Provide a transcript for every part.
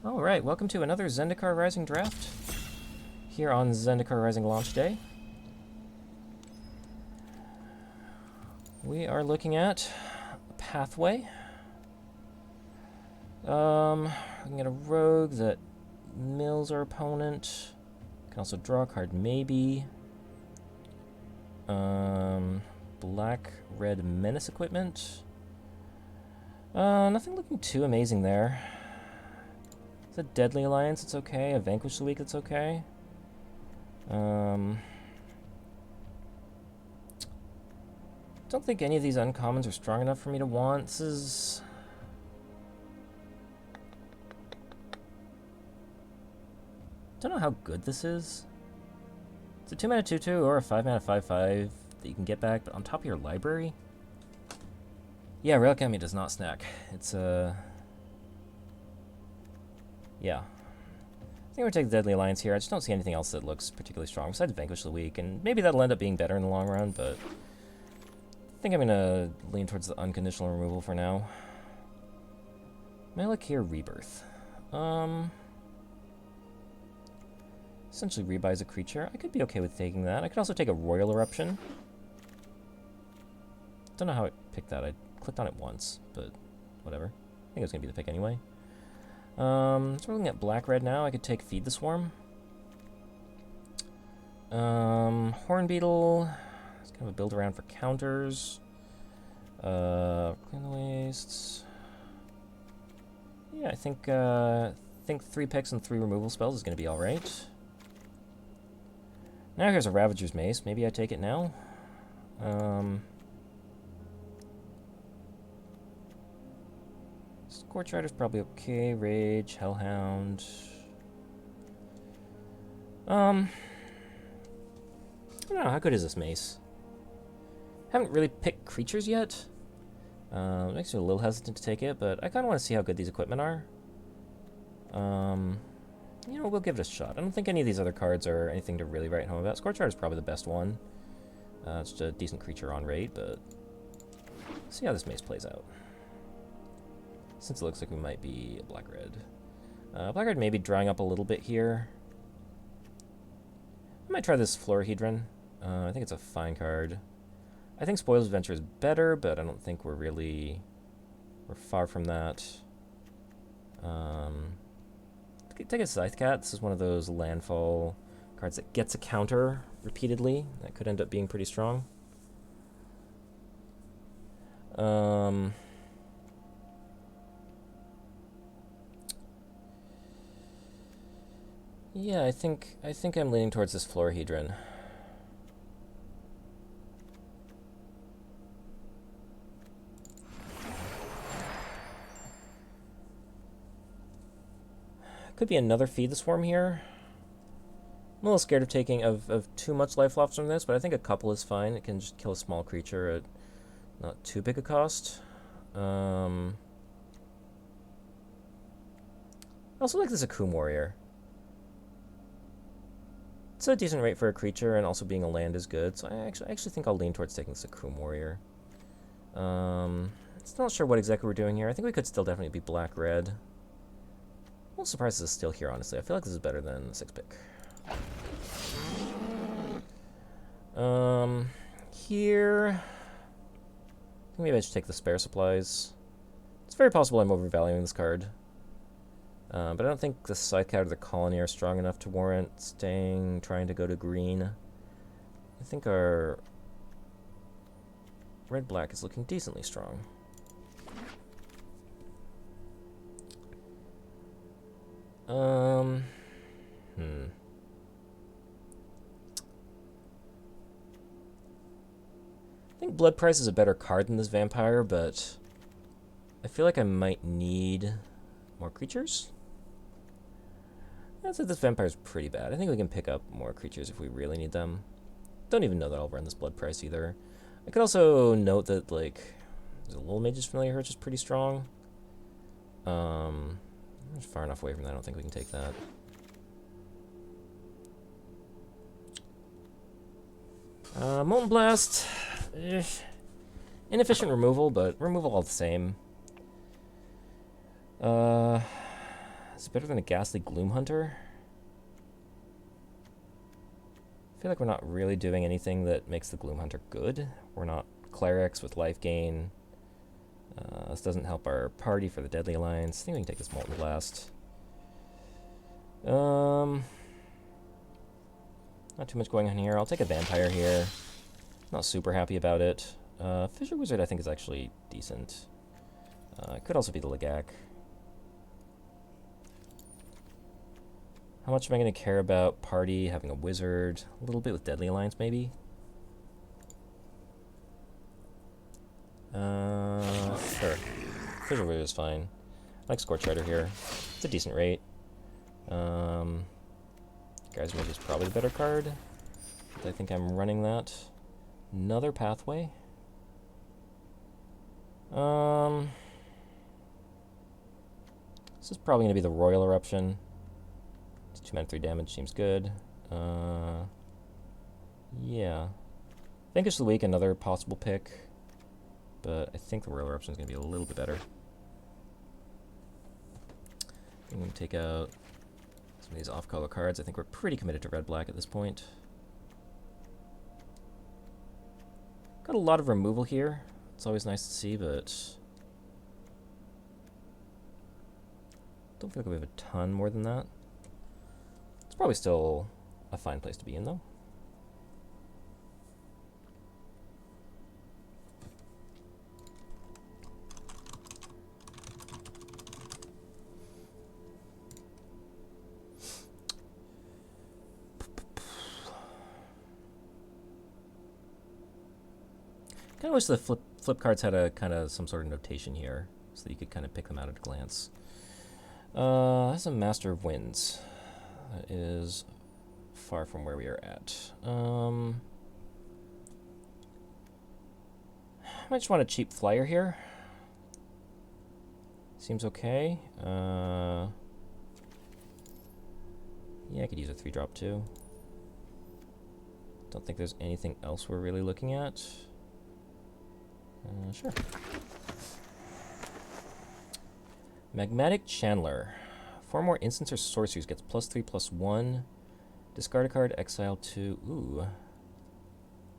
Alright, welcome to another Zendikar Rising draft here on Zendikar Rising launch day. We are looking at a pathway. We can get a rogue that mills our opponent. Can also draw a card, maybe. Black, red menace equipment. Nothing looking too amazing there. It's a Deadly Alliance, it's okay. A Vanquish the Weak, it's okay. Don't think any of these uncommons are strong enough for me to want. This is... Don't know how good this is. It's a 2-mana 2/2 or a 5-mana 5/5 that you can get back, but on top of your library? Yeah, Relic Enemy does not snack. It's yeah. I think we're going to take the Deadly Alliance here. I just don't see anything else that looks particularly strong besides Vanquish the Weak, and maybe that'll end up being better in the long run, but I think I'm going to lean towards the unconditional removal for now. Malakir Rebirth. Essentially rebuys a creature. I could be okay with taking that. I could also take a Royal Eruption. Don't know how it picked that. I clicked on it once, but whatever. I think it was going to be the pick anyway. So we're looking at black-red now. I could take Feed the Swarm. Horn Beetle. It's kind of a build around for counters. Clean the Wastes. Yeah, I think 3 picks and 3 removal spells is going to be alright. Now here's a Ravager's Mace. Maybe I take it now. Scorch Rider's probably okay. Rage, Hellhound. I don't know, how good is this mace? Haven't really picked creatures yet. It makes me a little hesitant to take it, but I kind of want to see how good these equipment are. You know, we'll give it a shot. I don't think any of these other cards are anything to really write home about. Scorch Rider is probably the best one. It's just a decent creature on rate, but let's see how this mace plays out. Since it looks like we might be a black-red. Black-red may be drying up a little bit here. I might try this Florahedron. I think it's a fine card. I think Spoils Adventure is better, but I don't think we're far from that. Take a Scythe Cat. This is one of those landfall cards that gets a counter repeatedly. That could end up being pretty strong. Yeah, I think I'm leaning towards this Florahedron. Could be another Feed the Swarm here. I'm a little scared of taking of too much life loss from this, but I think a couple is fine. It can just kill a small creature at not too big a cost. I also like this Akoum Warrior. It's a decent rate for a creature, and also being a land is good, so I actually think I'll lean towards taking this Akoum Warrior. Still not sure what exactly we're doing here. I think we could still definitely be black-red. I'm a little surprised this is still here, honestly. I feel like this is better than the 6-pick. Here... I think maybe I should take the Spare Supplies. It's very possible I'm overvaluing this card. But I don't think the Scythe Cat or the Colony are strong enough to warrant trying to go to green. I think our red-black is looking decently strong. I think Blood Price is a better card than this Vampire, but I feel like I might need more creatures. I'd say this Vampire's pretty bad. I think we can pick up more creatures if we really need them. Don't even know that I'll run this Blood Price either. I could also note that, like, there's a Little Mage's Familiar, which is pretty strong. I'm far enough away from that, I don't think we can take that. Molten Blast. Inefficient removal, but removal all the same. Is it better than a Ghastly Gloom Hunter? I feel like we're not really doing anything that makes the Gloom Hunter good. We're not clerics with life gain. This doesn't help our party for the Deadly Alliance. I think we can take this Molten Blast. Not too much going on here. I'll take a Vampire here. Not super happy about it. Fissure Wizard I think is actually decent. It could also be the Legak. How much am I going to care about party, having a wizard? A little bit with Deadly Alliance, maybe? Sure. Fissure Wizard is fine. I like Scorch Rider here. It's a decent rate. Guys, Mage is probably the better card. I think I'm running that. Another Pathway. This is probably going to be the Royal Eruption. It's 2 mana, 3 damage, seems good. Yeah. Vanquish the Weak, another possible pick. But I think the Royal Eruption is going to be a little bit better. I'm going to take out some of these off-color cards. I think we're pretty committed to red-black at this point. Got a lot of removal here. It's always nice to see, but don't feel like we have a ton more than that. It's probably still a fine place to be in, though. I kind of wish the flip cards had a kind of some sort of notation here, so that you could kind of pick them out at a glance. That's a Master of Winds. That is far from where we are at. I might just want a cheap flyer here. Seems okay. Yeah, I could use a 3-drop too. Don't think there's anything else we're really looking at. Sure. Magmatic Chandler. 4 more instants or sorceries gets +3/+1. Discard a card, exile 2. Ooh.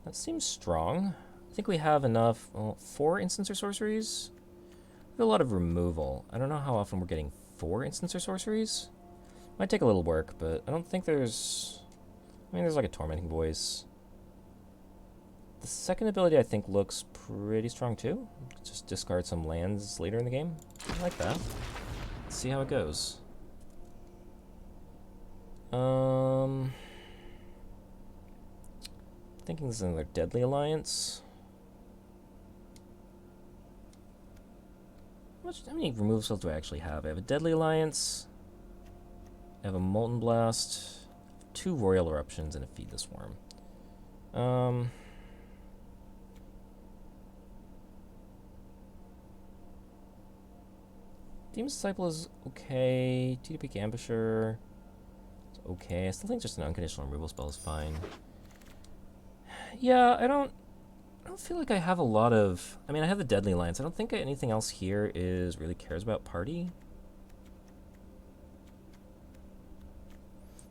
That seems strong. I think we have enough. Well, 4 instants or sorceries? We have a lot of removal. I don't know how often we're getting 4 instants or sorceries. Might take a little work, but I don't think there's... I mean, there's like a Tormenting Voice. The second ability, I think, looks pretty strong, too. Just discard some lands later in the game. I like that. Let's see how it goes. Thinking this is another Deadly Alliance. How many removal spells do I actually have? I have a Deadly Alliance. I have a Molten Blast. 2 Royal Eruptions and a Feed the Swarm. Demon's Disciple is okay. TDP Ambusher is okay. I still think just an unconditional removal spell is fine. Yeah, I don't feel like I have a lot of... I mean, I have the Deadly Alliance. I don't think anything else here really cares about party.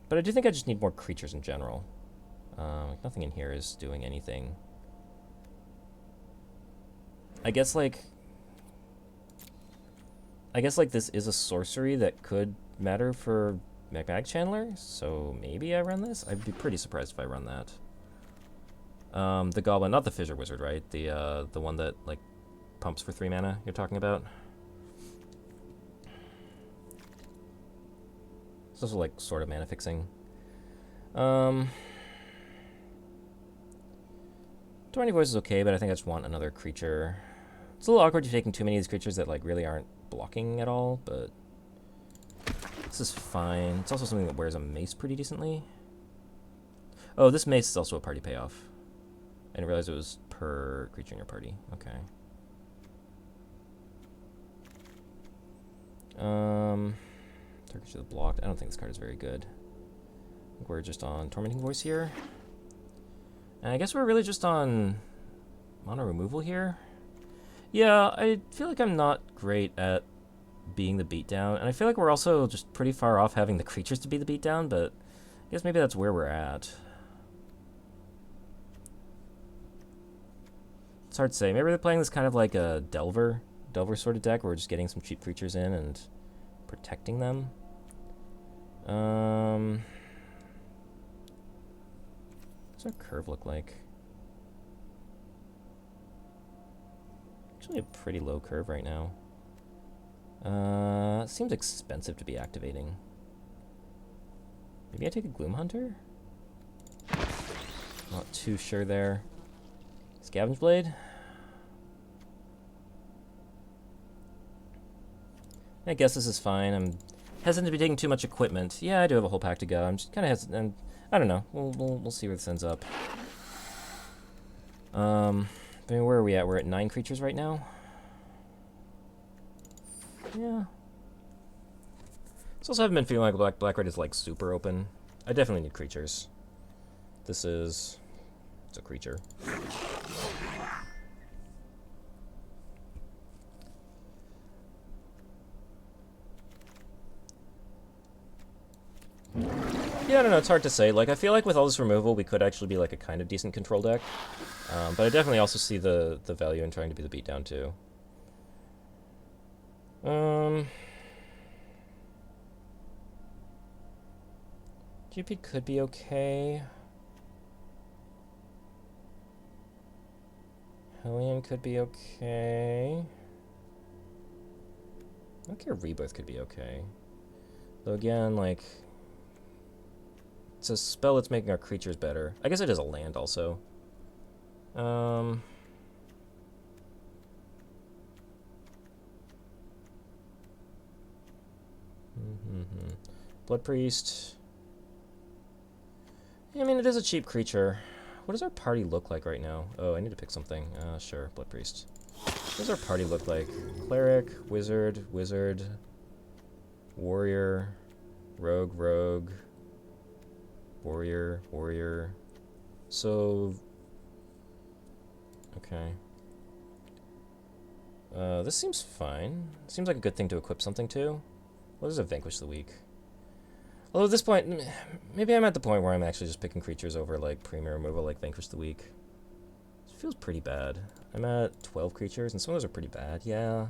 But I do think I just need more creatures in general. Nothing in here is doing anything. I guess this is a sorcery that could matter for Magmatic Chandler, so maybe I run this? I'd be pretty surprised if I run that. The Goblin, not the Fissure Wizard, right? The one that, like, pumps for 3 mana you're talking about? It's also, like, sort of mana fixing. 20 Voice is okay, but I think I just want another creature. It's a little awkward taking too many of these creatures that, like, really aren't blocking at all, but this is fine. It's also something that wears a mace pretty decently. Oh, this mace is also a party payoff. I didn't realize it was per creature in your party. Okay. Target should have blocked. I don't think this card is very good. I think we're just on Tormenting Voice here. And I guess we're really just on mono removal here. Yeah, I feel like I'm not great at being the beatdown. And I feel like we're also just pretty far off having the creatures to be the beatdown, but I guess maybe that's where we're at. It's hard to say. Maybe they're playing this kind of like a Delver sort of deck where we're just getting some cheap creatures in and protecting them. What's our curve look like? Actually a pretty low curve right now. It seems expensive to be activating. Maybe I take a Gloom Hunter? Not too sure there. Scavenge Blade? I guess this is fine. I'm hesitant to be taking too much equipment. Yeah, I do have a whole pack to go. I'm just kind of hesitant. I don't know. We'll see where this ends up. I mean, where are we at? We're at 9 creatures right now. Yeah. So also haven't been feeling like black red is like super open. I definitely need creatures. It's a creature. Yeah, I don't know, it's hard to say. Like, I feel like with all this removal, we could actually be like a kind of decent control deck. But I definitely also see the value in trying to be the beatdown too. GP could be okay. Hellion could be okay. Okay, Rebirth could be okay. Though again, like, it's a spell that's making our creatures better. I guess it is a land also. Blood Priest. Yeah, I mean, it is a cheap creature. What does our party look like right now? Oh, I need to pick something. Sure, Blood Priest. What does our party look like? Cleric, Wizard, Warrior, Rogue, Warrior. So, okay. This seems fine. Seems like a good thing to equip something to. What is a Vanquish the Weak? Although at this point, maybe I'm at the point where I'm actually just picking creatures over like Premier Removal, like Vanquish the Weak. It feels pretty bad. I'm at 12 creatures, and some of those are pretty bad, yeah.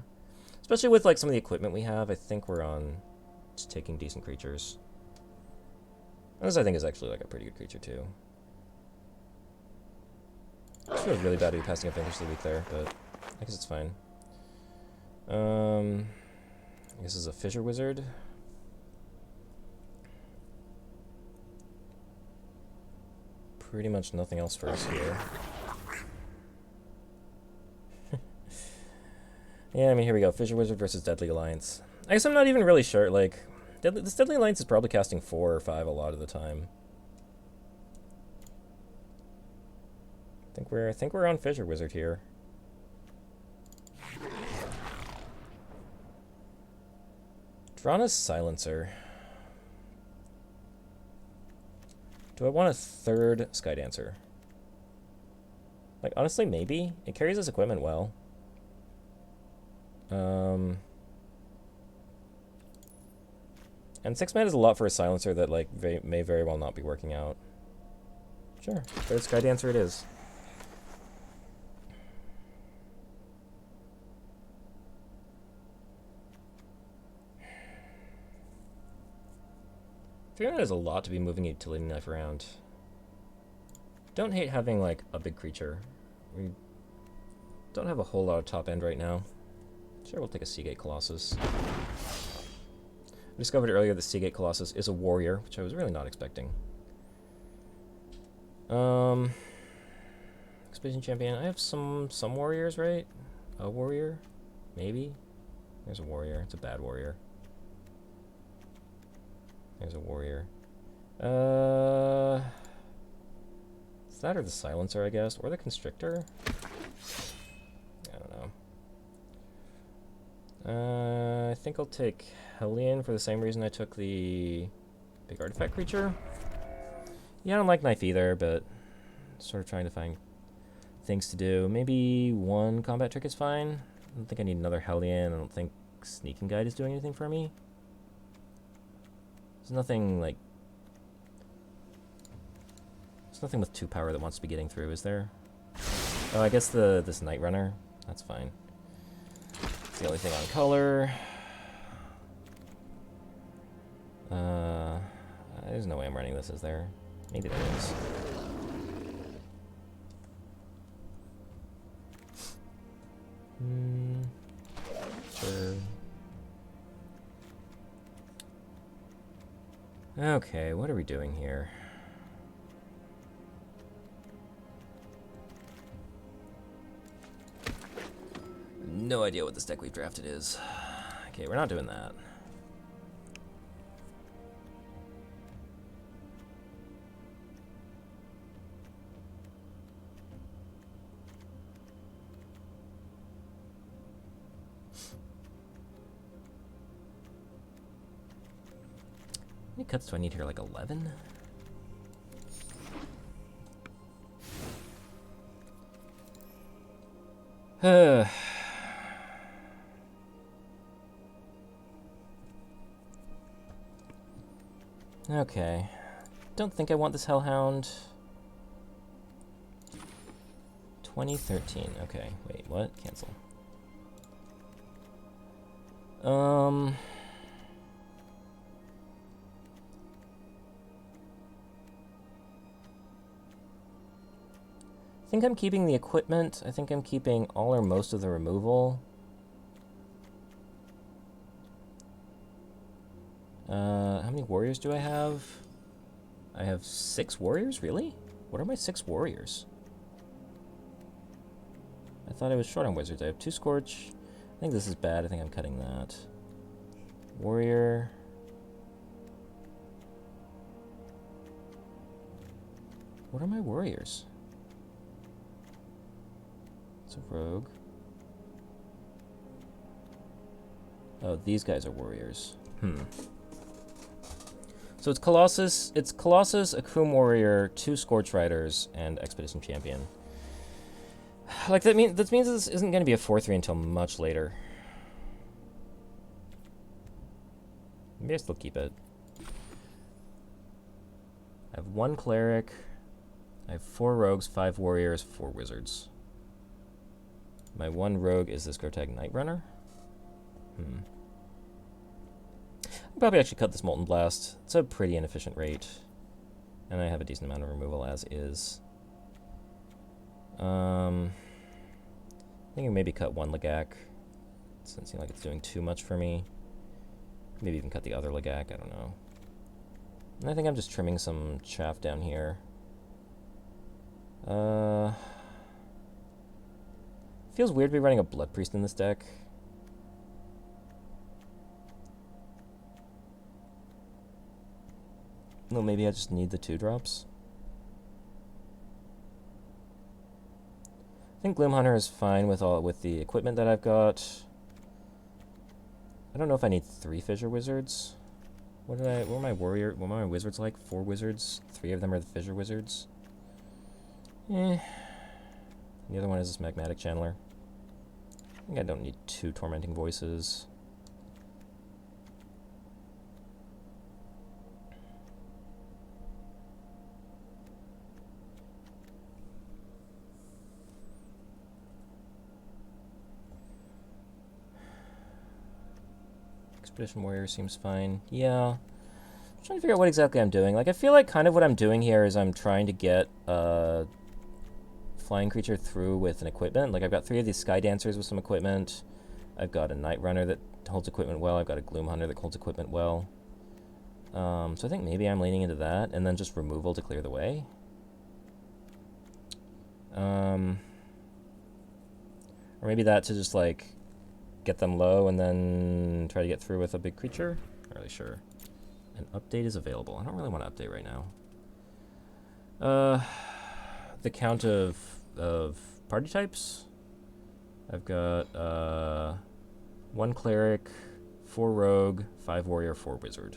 Especially with like some of the equipment we have, I think we're on just taking decent creatures. And this I think is actually like a pretty good creature too. It feels really bad to be passing a Vanquish the Weak there, but I guess it's fine. I guess this is a Fissure Wizard. Pretty much nothing else for us here. Yeah, I mean, here we go. Fissure Wizard versus Deadly Alliance. I guess I'm not even really sure. Like, this Deadly Alliance is probably casting 4 or 5 a lot of the time. I think we're on Fissure Wizard here. Drana's Silencer. Do I want a 3rd Skydancer? Like, honestly, maybe. It carries this equipment well. And 6 mana is a lot for a Silencer that, like, may very well not be working out. Sure, 3rd Skydancer it is. I feel like there's a lot to be moving a utility knife around. Don't hate having, like, a big creature. We don't have a whole lot of top end right now. Sure, we'll take a Seagate Colossus. I discovered earlier that Seagate Colossus is a warrior, which I was really not expecting. Expedition Champion. I have some warriors, right? A warrior? Maybe? There's a warrior. It's a bad warrior. There's a warrior. Is that or the Silencer, I guess? Or the Constrictor? I don't know. I think I'll take Hellion for the same reason I took the big artifact creature. Yeah, I don't like Knife either, but sort of trying to find things to do. Maybe 1 combat trick is fine. I don't think I need another Hellion. I don't think Sneaking Guide is doing anything for me. There's nothing, like... There's nothing with 2 power that wants to be getting through, is there? Oh, I guess this Night Runner. That's fine. It's the only thing on color. There's no way I'm running this, is there? Maybe there is. Sure. Okay, what are we doing here? No idea what this deck we've drafted is. Okay, we're not doing that. How many cuts do I need here? Like 11? Okay. Don't think I want this Hellhound. 2013. Okay. Wait, what? Cancel. I think I'm keeping the equipment. I think I'm keeping all or most of the removal. How many warriors do I have? I have 6 warriors? Really? What are my 6 warriors? I thought I was short on wizards. I have 2 Scorch. I think this is bad. I think I'm cutting that. Warrior. What are my warriors? It's a rogue. Oh, these guys are warriors. So it's Colossus, a Kroom Warrior, 2 Scorch Riders, and Expedition Champion. Like, that means this isn't going to be a 4-3 until much later. Maybe I still keep it. I have 1 Cleric. I have 4 Rogues, 5 Warriors, 4 Wizards. My 1 Rogue is this Grotag Night Runner. I'll probably actually cut this Molten Blast. It's a pretty inefficient rate. And I have a decent amount of removal as is. I think I maybe cut 1 Legak. It doesn't seem like it's doing too much for me. Maybe even cut the other Legak, I don't know. And I think I'm just trimming some chaff down here. Feels weird to be running a Blood Priest in this deck. Well, maybe I just need the 2-drops. I think Gloomhunter is fine with the equipment that I've got. I don't know if I need 3 Fissure Wizards. What are my wizards like? 4 wizards. 3 of them are the Fissure Wizards. The other one is this Magmatic Channeler. I think I don't need 2 Tormenting Voices. Expedition Warrior seems fine. Yeah. I'm trying to figure out what exactly I'm doing. Like, I feel like kind of what I'm doing here is I'm trying to get a flying creature through with an equipment. Like, I've got 3 of these Sky Dancers with some equipment. I've got a Night Runner that holds equipment well. I've got a Gloomhunter that holds equipment well. So I think maybe I'm leaning into that, and then just removal to clear the way. Or maybe that to just, like, get them low and then try to get through with a big creature. Not really sure. An update is available. I don't really want to update right now. The count of party types. I've got 1 Cleric, 4 Rogue, 5 Warrior, 4 Wizard.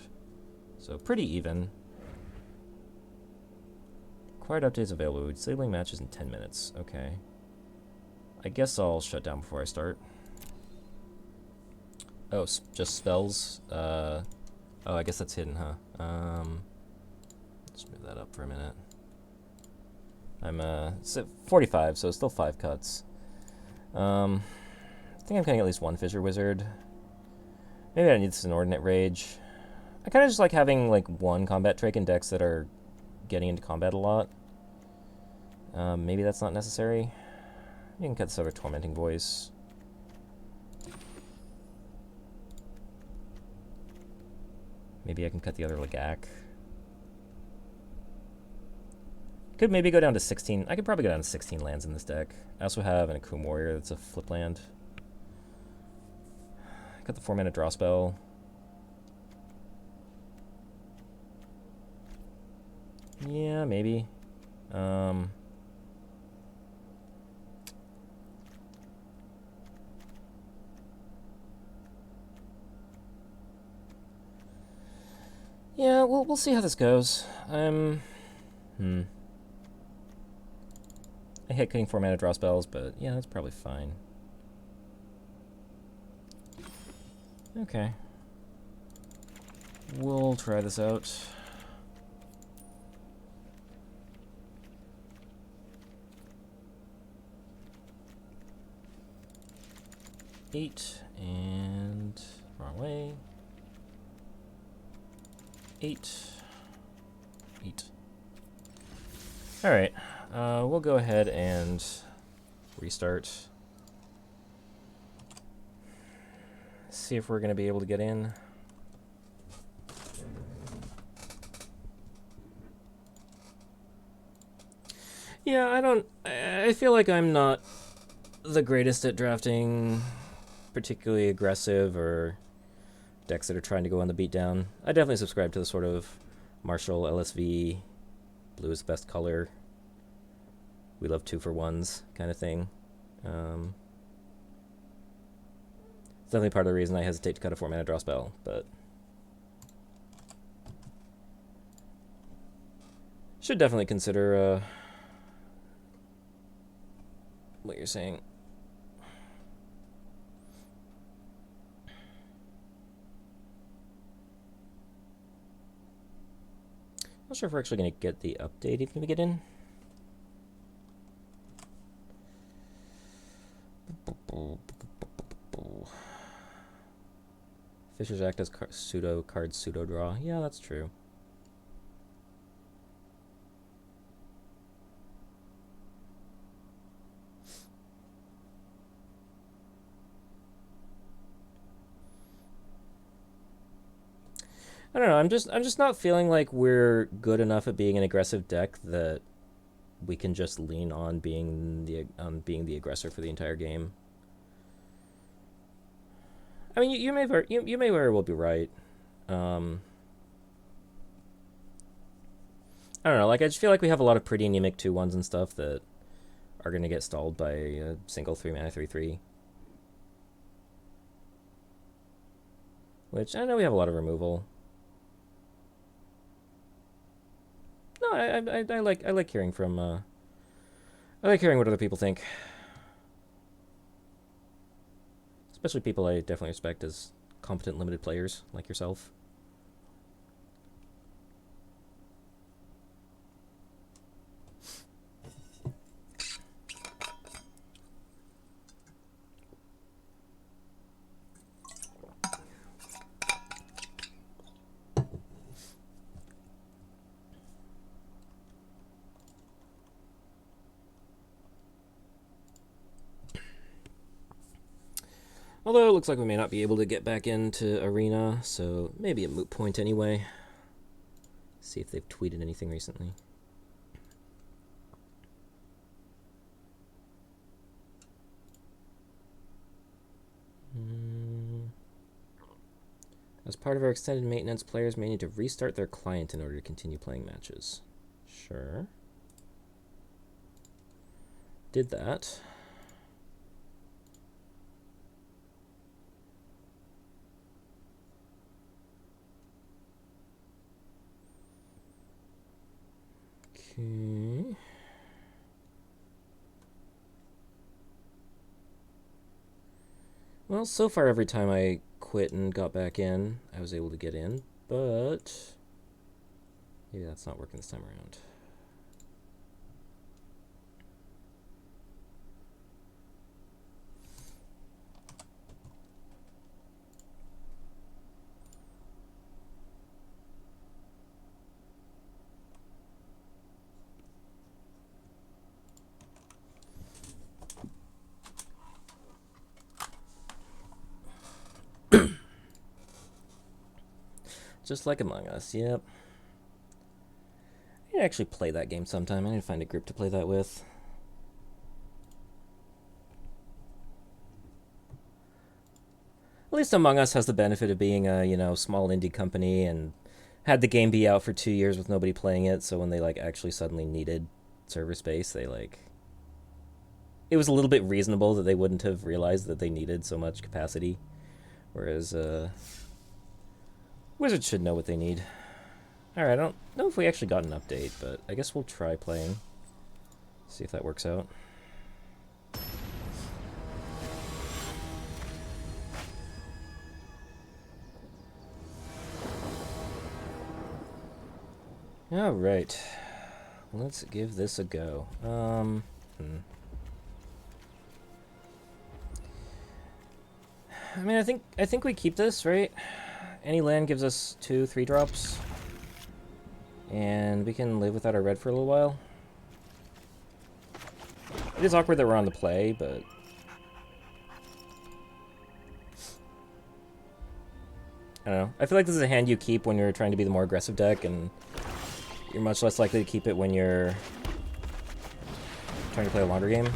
So pretty even. Required updates available. Disabling matches in 10 minutes. Okay. I guess I'll shut down before I start. Oh, just spells? Oh, I guess that's hidden, huh? Let's move that up for a minute. I'm, 45, so still 5 cuts. I think I'm cutting at least one Fissure Wizard. Maybe I need this Inordinate Rage. I kind of just like having, like, one combat trait in decks that are getting into combat a lot. Maybe that's not necessary. You can cut this other Tormenting Voice. Maybe I can cut the other Lagak. Could maybe go down to 16. I could probably go down to 16 lands in this deck. I also have an Akum Warrior that's a flip land. Got the 4-mana draw spell. Yeah, maybe. Yeah, we'll see how this goes. I hate cutting 4-mana draw spells, but yeah, that's probably fine. Okay. We'll try this out. Eight, and wrong way. 8. Alright, we'll go ahead and restart. See if we're going to be able to get in. Yeah, I feel like I'm not the greatest at drafting particularly aggressive or decks that are trying to go on the beatdown. I definitely subscribe to the sort of Marshall, LSV, blue is the best color, we love 2-for-1s kind of thing. It's definitely part of the reason I hesitate to cut a 4-mana draw spell, but should definitely consider what you're saying. Not sure if we're actually going to get the update even if we get in. Fishers act as pseudo draw. Yeah, that's true. I don't know. I'm just not feeling like we're good enough at being an aggressive deck that we can just lean on being the aggressor for the entire game. I mean, you may very well be right. I don't know. Like, I just feel like we have a lot of pretty anemic 2-1s and stuff that are going to get stalled by a single 3-mana 3/3. Which I know we have a lot of removal. No, I like hearing from I like hearing what other people think. Especially people I definitely respect as competent limited players like yourself. Although it looks like we may not be able to get back into Arena, so maybe a moot point anyway. See if they've tweeted anything recently. As part of our extended maintenance, players may need to restart their client in order to continue playing matches. Sure. Did that. Okay. Well, so far every time I quit and got back in, I was able to get in, but maybe that's not working this time around. Just like Among Us, yep. I need to actually play that game sometime. I need to find a group to play that with. At least Among Us has the benefit of being a, small indie company and had the game be out for 2 years with nobody playing it, so when they, actually suddenly needed server space, they, it was a little bit reasonable that they wouldn't have realized that they needed so much capacity. Whereas, Wizards should know what they need. Alright, I don't know if we actually got an update, but I guess we'll try playing. See if that works out. Alright. Let's give this a go. I mean, I think we keep this, right? Any land gives us 2 3-drops. And we can live without our red for a little while. It is awkward that we're on the play, but I don't know. I feel like this is a hand you keep when you're trying to be the more aggressive deck, and you're much less likely to keep it when you're trying to play a longer game. I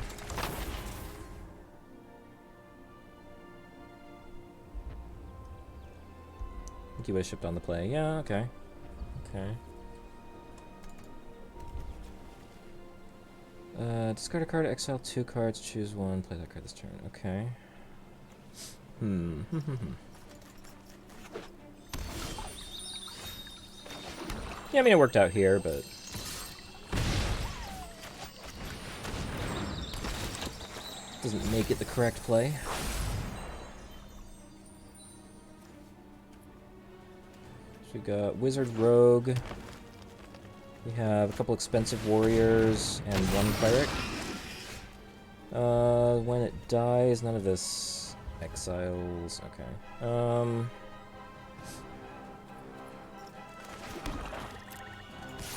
think you would have shipped on the play. Yeah, okay. Okay. Discard a card, exile 2 cards, choose 1, play that card this turn. Okay. Yeah, I mean, it worked out here, but doesn't make it the correct play. So we got Wizard Rogue. We have a couple expensive warriors and 1 cleric. When it dies, none of this exiles. Okay.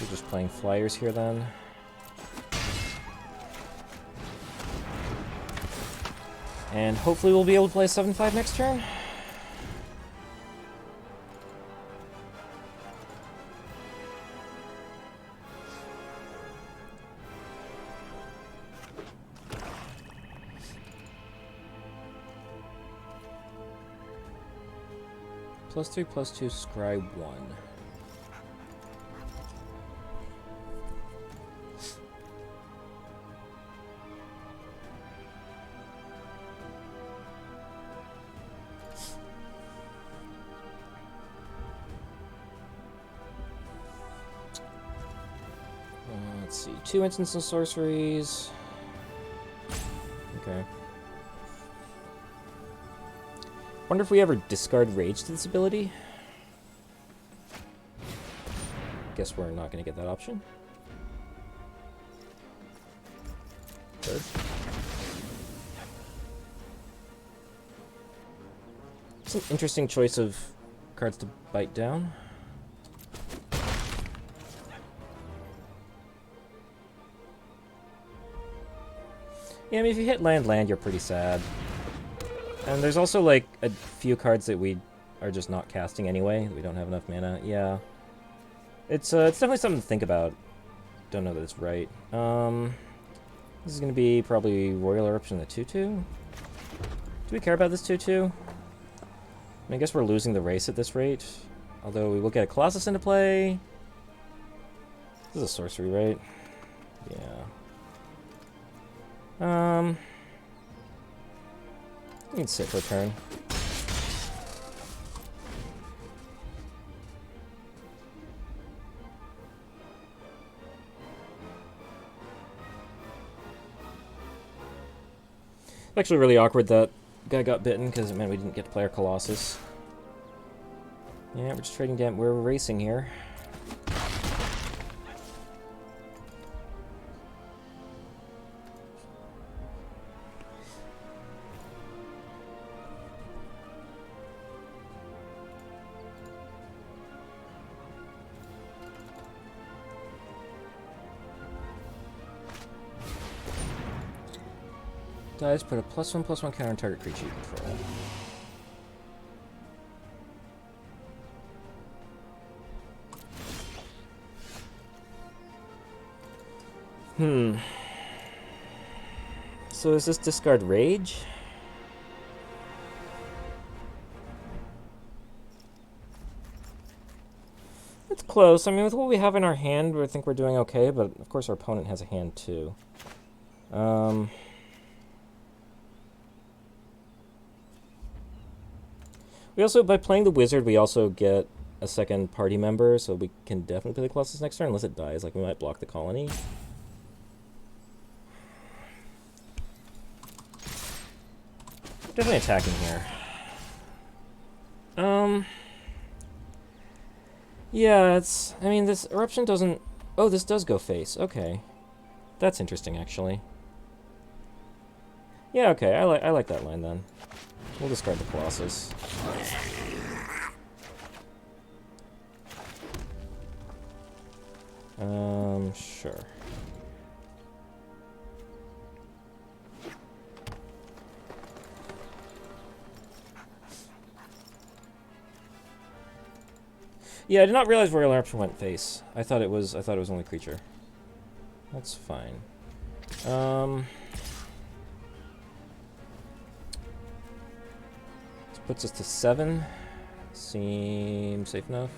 We're just playing flyers here then. And hopefully we'll be able to play 7/5 next turn. +3, +2, scribe 1. Let's see, 2 instants and sorceries. Okay. Wonder if we ever discard rage to this ability. Guess we're not going to get that option. Third. It's an interesting choice of cards to bite down. Yeah, I mean, if you hit land, you're pretty sad. And there's also, like, a few cards that we are just not casting anyway. We don't have enough mana. Yeah. It's definitely something to think about. Don't know that it's right. This is going to be probably Royal Eruption, the 2/2. Do we care about this 2/2? I mean, I guess we're losing the race at this rate. Although we will get a Colossus into play. This is a sorcery, right? Yeah. We can sit for a turn. It's actually really awkward that guy got bitten because it meant we didn't get to play our Colossus. Yeah, we're just trading down. We're racing here. Dies put a +1/+1 counter on target creature you control. So is this discard Rage? It's close. I mean, with what we have in our hand, I think we're doing okay, but of course our opponent has a hand too. We also, by playing the Wizard, we also get a second party member, so we can definitely play the Colossus next turn, unless it dies. Like, we might block the colony. Definitely attacking here. Yeah, it's... I mean, this Eruption doesn't... Oh, this does go face. Okay. That's interesting, actually. Yeah, okay. I like that line, then. We'll discard the Colossus. Sure. Yeah, I did not realize Royal Eruption went face. I thought it was only creature. That's fine. This puts us to 7. Seems safe enough.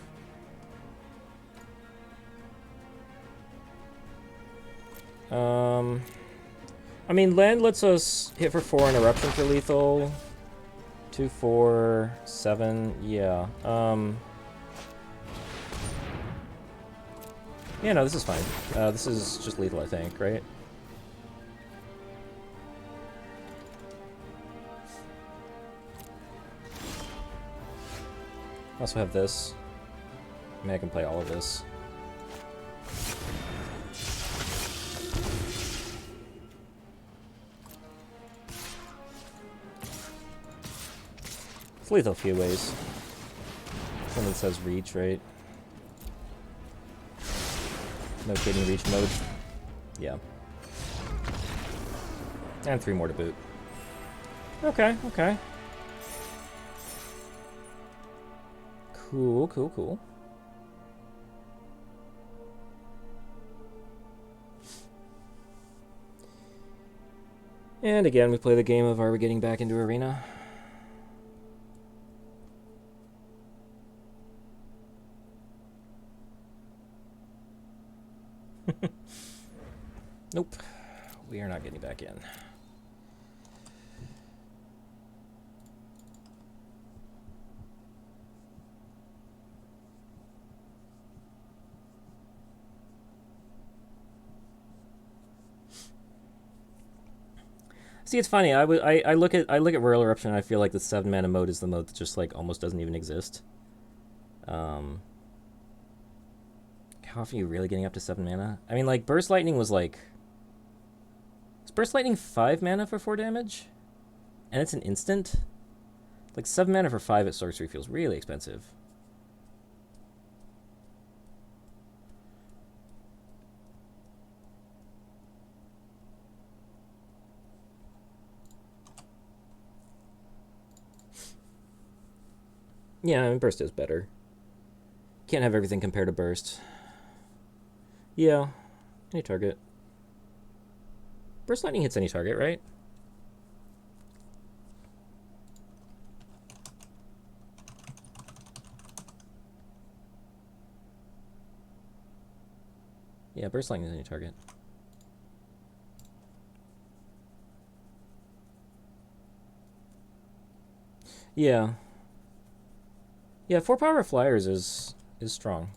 I mean, land lets us hit for 4 and Eruption for lethal. 2, 4, 7, yeah. Yeah, no, this is fine. This is just lethal, I think, right? I also have this. I mean, I can play all of this. It's lethal a few ways. Someone says reach, right? No kidding, reach mode. Yeah. And 3 more to boot. Okay, okay. Cool, cool, cool. And again, we play the game of, are we getting back into Arena? Nope. We are not getting back in. See, it's funny. I look at Royal Eruption and I feel like the 7 mana mode is the mode that just like almost doesn't even exist. How often are you really getting up to 7 mana? I mean, like, Burst Lightning was like... Is Burst Lightning 5 mana for 4 damage? And it's an instant? Like, 7 mana for 5 at sorcery feels really expensive. Yeah, I mean, Burst is better. Can't have everything compared to Burst. Yeah, any target. Burst Lightning hits any target, right? Yeah, Burst Lightning is any target. Yeah. Yeah, 4 power flyers is strong.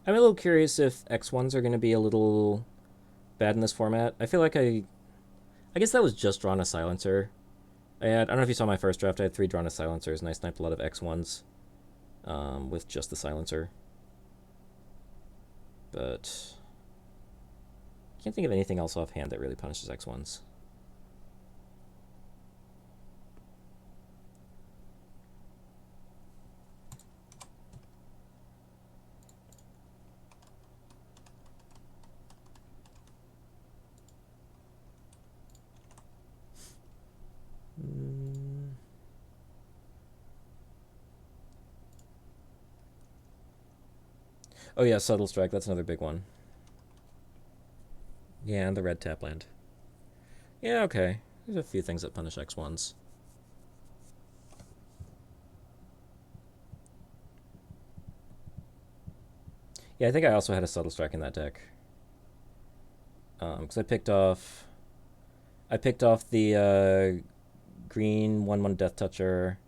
I'm a little curious if X1s are going to be a little bad in this format. I feel like I guess that was just Drawn a Silencer. I don't know if you saw my first draft. I had 3 Drawn a Silencers, and I sniped a lot of X1s with just the Silencer. But I can't think of anything else offhand that really punishes X1s. Oh yeah, Subtle Strike, that's another big one. Yeah, and the red tap land. Yeah, okay. There's a few things that punish X1s. Yeah, I think I also had a Subtle Strike in that deck. Because I picked off the green 1/1 Death Toucher.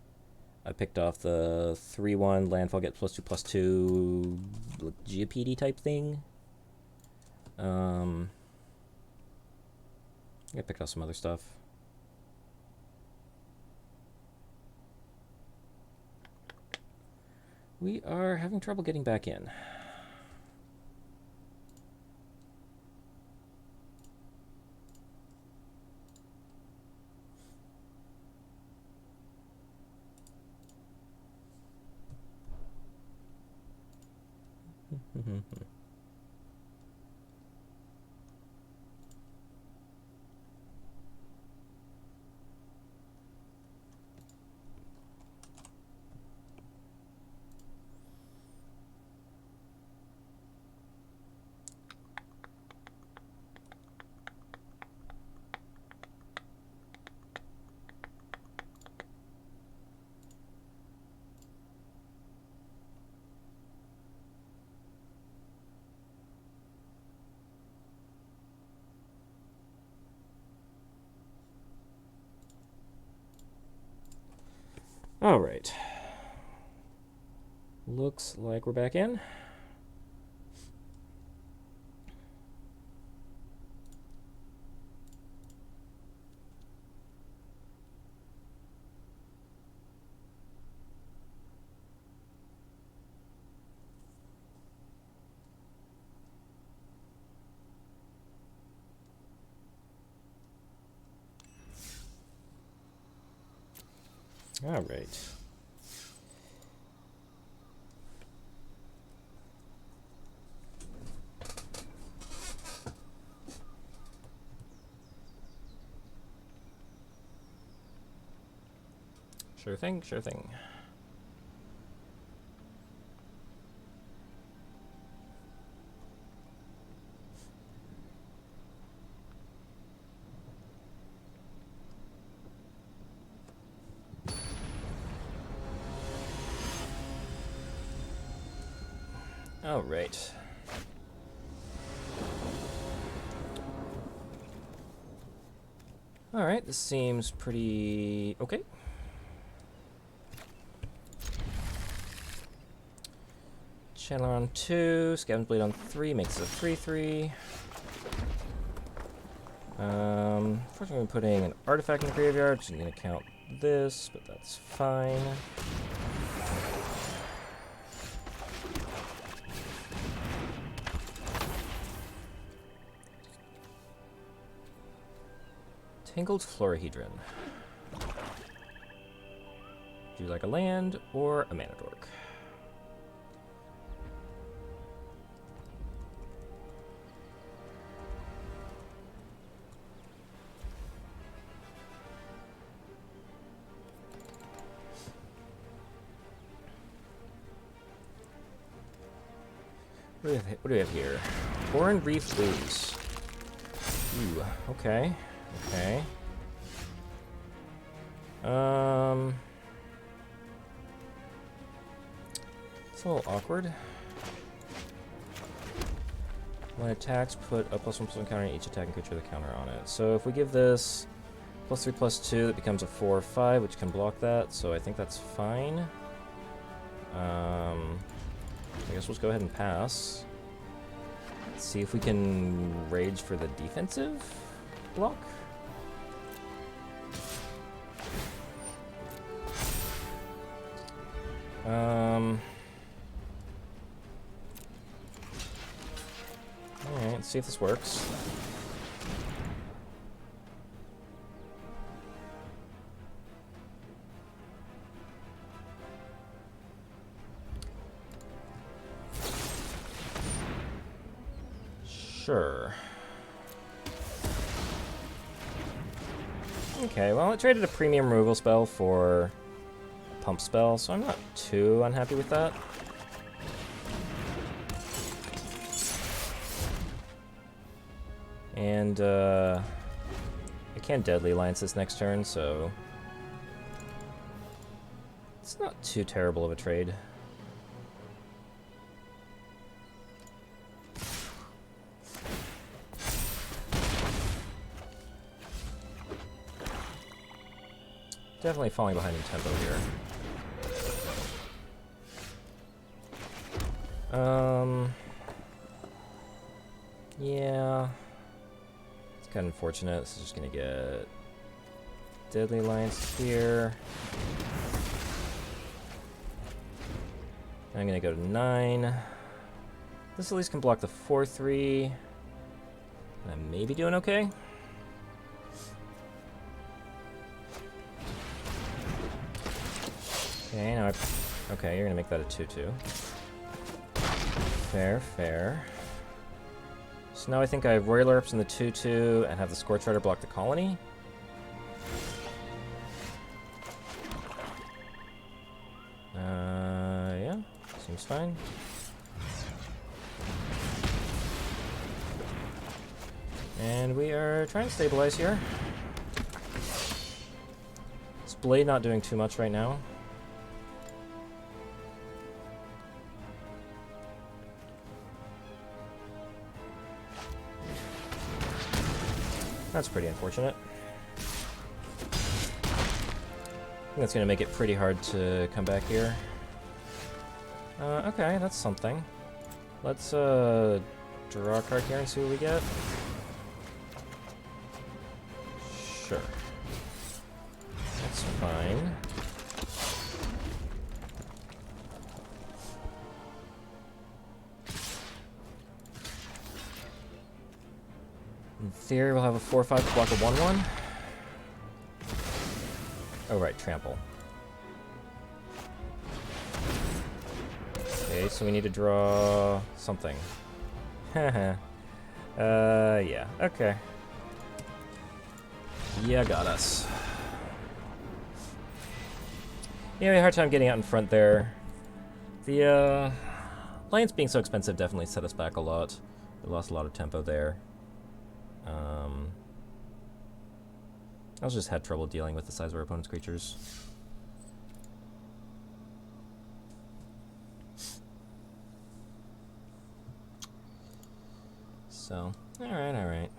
I picked off the 3/1 landfall get +2/+2 Geopede type thing. I picked off some other stuff. We are having trouble getting back in. All right. Looks like we're back in. All right. Sure thing, sure thing. All right. All right, this seems pretty okay. Channeler on 2, Scavenge Blade on 3 makes it a 3/3. First I'm putting an artifact in the graveyard, which is going to count this, but that's fine. Tangled Florahedron. Do you like a land or a mana dork? What do we have here? Oran Reef Blues. Ooh, okay. Okay. It's a little awkward. When it attacks, put a +1/+1 counter on each attacking creature with a counter on it. So if we give this +3/+2, that becomes a 4/5, which can block that. So I think that's fine. I guess we'll just go ahead and pass. Let's see if we can rage for the defensive block. Alright, let's see if this works. Sure. Okay, well, it traded a premium removal spell for a pump spell, so I'm not too unhappy with that. And, I can't Deadly Alliance this next turn, so it's not too terrible of a trade. Definitely falling behind in tempo here. Yeah. It's kind of unfortunate. This is just gonna get Deadly Alliance here. I'm gonna go to 9. This at least can block the 4/3. I may be doing okay. Okay, now okay, you're gonna make that a 2/2. Fair, fair. So now I think I have Roiler Ups in the 2/2 and have the Scorch Rider block the colony. Yeah, seems fine. And we are trying to stabilize here. This blade not doing too much right now. That's pretty unfortunate. I think that's going to make it pretty hard to come back here. Okay, that's something. Let's draw a card here and see what we get. Sure. That's fine. In theory, we'll have a 4/5 to block a 1/1. Oh, right, trample. Okay, so we need to draw something. Haha. Yeah, okay. Yeah, got us. Yeah, we had a hard time getting out in front there. The, Alliance being so expensive definitely set us back a lot. We lost a lot of tempo there. I just had trouble dealing with the size of our opponent's creatures. So, alright, alright.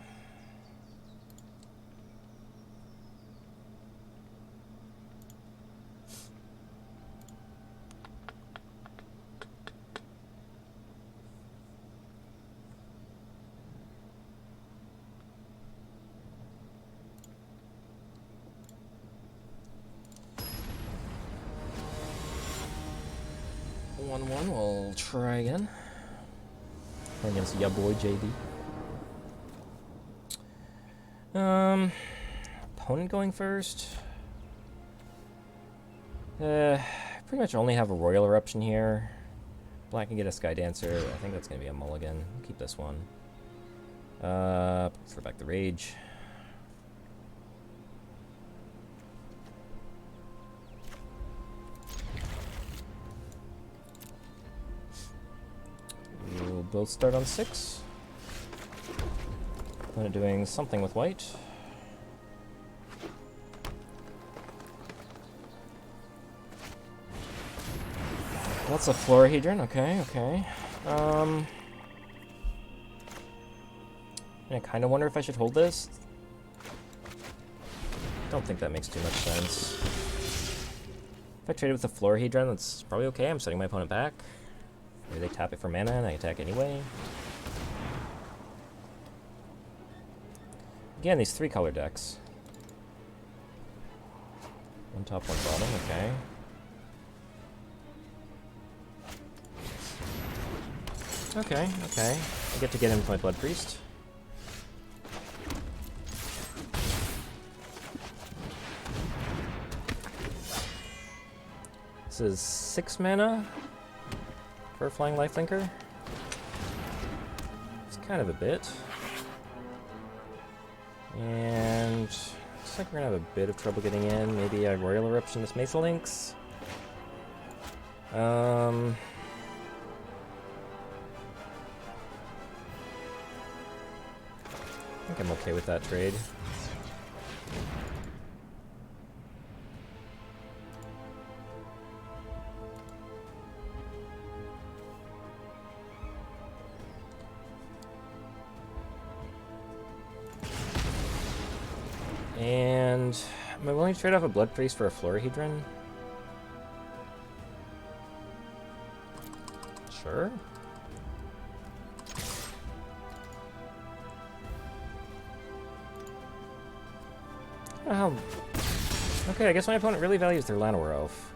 We'll try again. Against ya boy JD. Opponent going first. Pretty much only have a Royal Eruption here. Black can get a Sky Dancer. I think that's gonna be a mulligan. We'll keep this one. Throw back the Rage. We'll both start on 6. Opponent doing something with white. That's a Florahedron, okay, okay. I kind of wonder if I should hold this. Don't think that makes too much sense. If I traded with the Florahedron, that's probably okay. I'm setting my opponent back. Maybe they tap it for mana and I attack anyway. Again, these 3-color decks. One top, one bottom, okay. Okay, okay. I get to get in with my Blood Priest. This is 6 mana for a Flying Lifelinker. It's kind of a bit. And looks like we're gonna have a bit of trouble getting in. Maybe a Royal Eruption this Mesa Lynx. I think I'm okay with that trade. And am I willing to trade off a Blood Priest for a Florahedron? Sure. Oh. Okay, I guess my opponent really values their Llanowar Elf.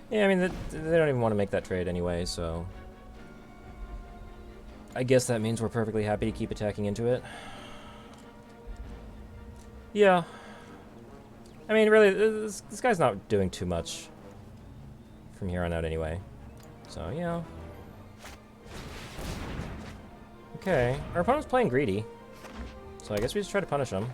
Yeah, I mean, they don't even want to make that trade anyway, so... I guess that means we're perfectly happy to keep attacking into it. Yeah. I mean, really, this guy's not doing too much from here on out anyway. So, yeah. Okay. Our opponent's playing greedy. So I guess we just try to punish him.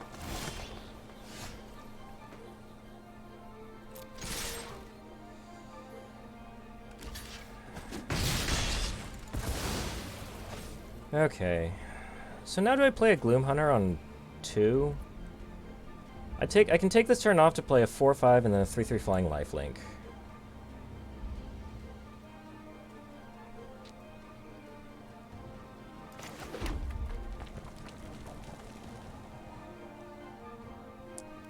Okay, so now do I play a Gloom Hunter on 2? I can take this turn off to play a 4/5 and then a 3/3 Flying Lifelink.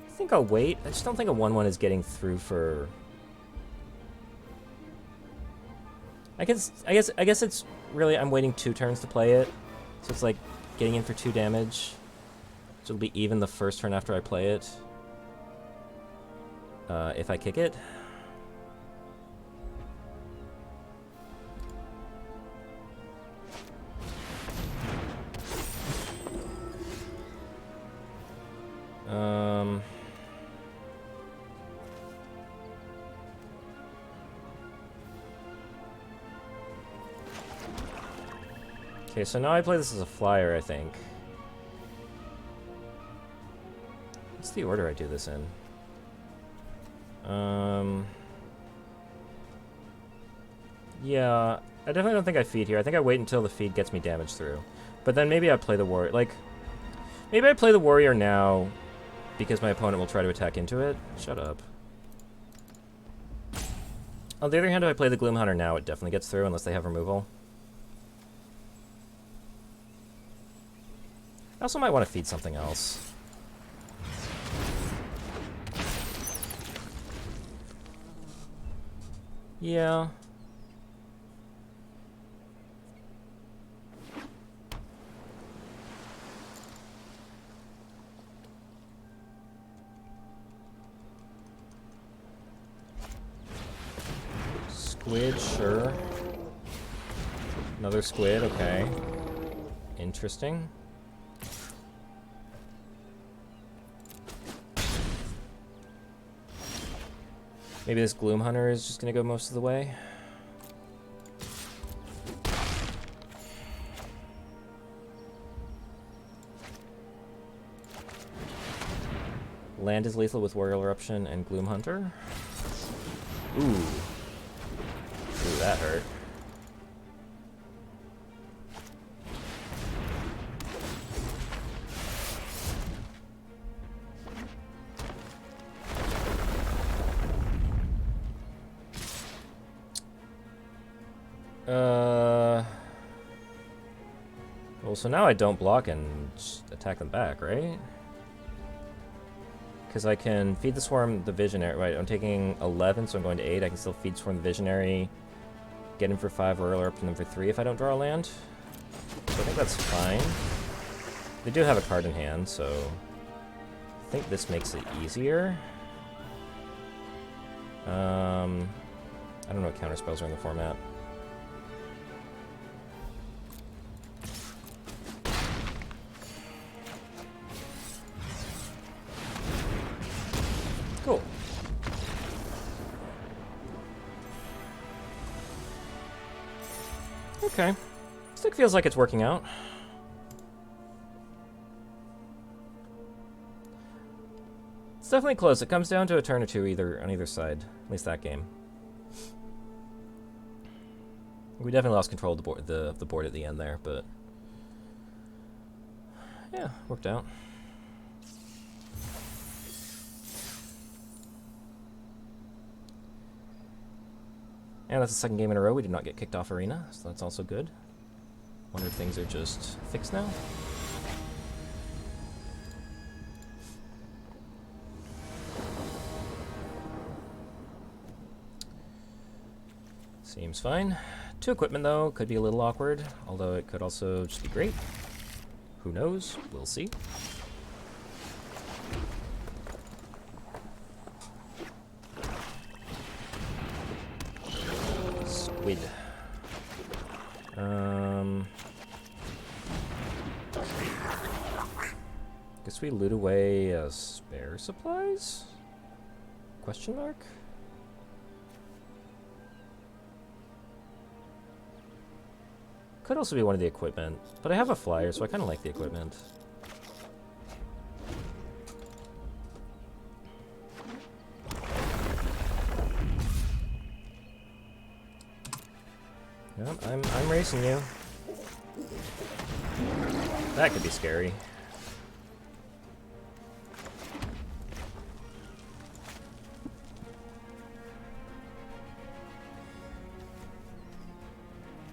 I think I'll wait. I just don't think a 1/1 is getting through for. I guess it's really, I'm waiting 2 turns to play it, so it's like getting in for 2 damage. So it'll be even the first turn after I play it. If I kick it. Okay, so now I play this as a flyer, I think. What's the order I do this in? Yeah, I definitely don't think I feed here. I think I wait until the feed gets me damage through. But then maybe I play the warrior. Like, maybe I play the warrior now because my opponent will try to attack into it. Shut up. On the other hand, if I play the Gloom Hunter now, it definitely gets through unless they have removal. I also might want to feed something else. Yeah. Squid, sure. Another squid, okay. Interesting. Maybe this Gloom Hunter is just gonna go most of the way. Land is lethal with Warrior Eruption and Gloom Hunter. Ooh. Ooh, that hurt. Well, so now I don't block and just attack them back, right? Because I can feed the Swarm the Visionary. Right, I'm taking 11, so I'm going to 8. I can still feed Swarm the Visionary, get him for 5, or up to them for 3 if I don't draw a land. So I think that's fine. They do have a card in hand, so I think this makes it easier. I don't know what counter spells are in the format. Cool. Okay. Stick feels like it's working out. It's definitely close. It comes down to a turn or two on either side. At least that game. We definitely lost control of the board at the end there, but yeah, worked out. And that's the second game in a row we did not get kicked off Arena, so that's also good. Wonder if things are just fixed now. Seems fine. 2 equipment though, could be a little awkward, although it could also just be great. Who knows? We'll see. Squid. Guess we loot away spare supplies? Question mark? Could also be one of the equipment, but I have a flyer, so I kind of like the equipment. Yep, I'm racing you. That could be scary.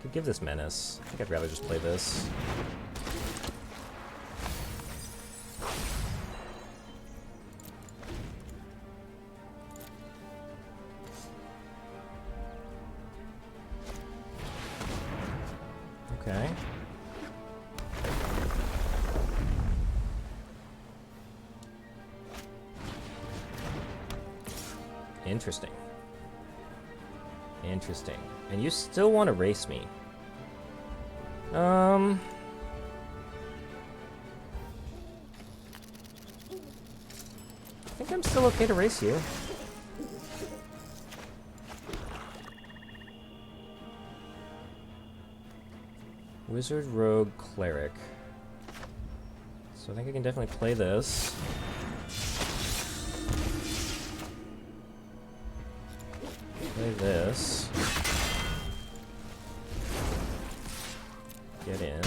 Could give this Menace. I think I'd rather just play this. Okay. Interesting. Interesting. And you still want to race me? I think I'm still okay to race you. Wizard, Rogue, Cleric. So I think I can definitely play this. Play this. Get in.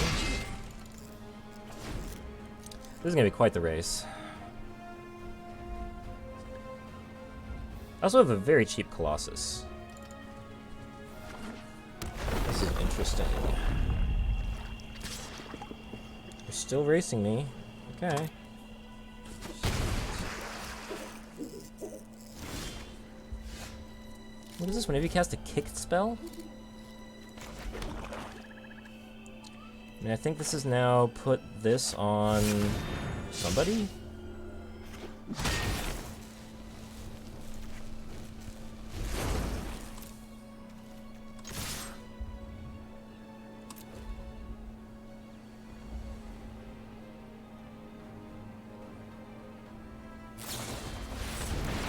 This is gonna be quite the race. I also have a very cheap Colossus. This is interesting. You're still racing me. Okay. What is this? Whenever you cast a kicked spell? I mean, I think this is now put this on somebody?